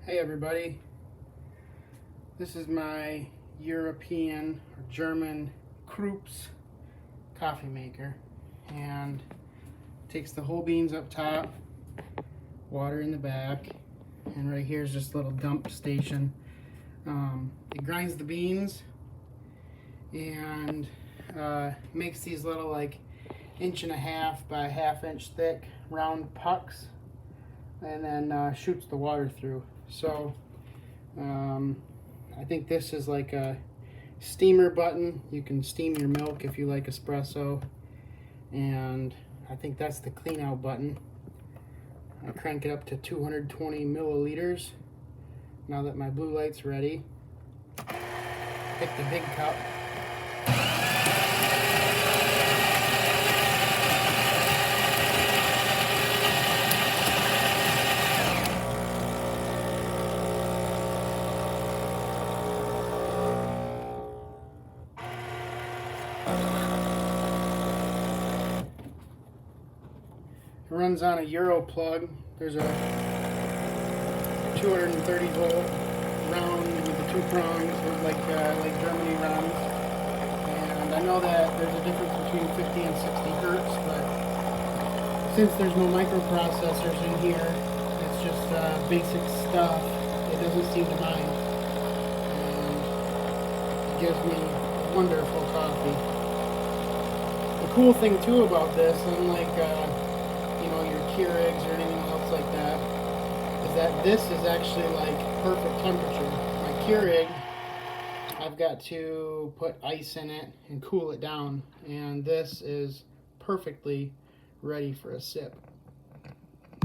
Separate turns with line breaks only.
Hey everybody, this is my European or German KRUPS coffee maker, and takes the whole beans up top, water in the back, and right here is just a little dump station. It grinds the beans and makes these little like 1.5 by 1/2 inch thick round pucks, and then shoots the water through. So I think this is like a steamer button. You can steam your milk if you like espresso, and I think that's the clean out button. I crank it up to 220 milliliters. Now that my blue light's ready, pick the big cup. It runs on a Euro plug. There's a 230 volt round with the 2 prongs, with like Germany runs. And I know that there's a difference between 50 and 60 hertz, but since there's no microprocessors in here, it's just basic stuff. It doesn't seem to mind, and it gives me wonderful coffee. The cool thing too about this, unlike your KRUPS or anything else like that, is that this is actually like perfect temperature. My KRUPS, I've got to put ice in it and cool it down, and this is perfectly ready for a sip.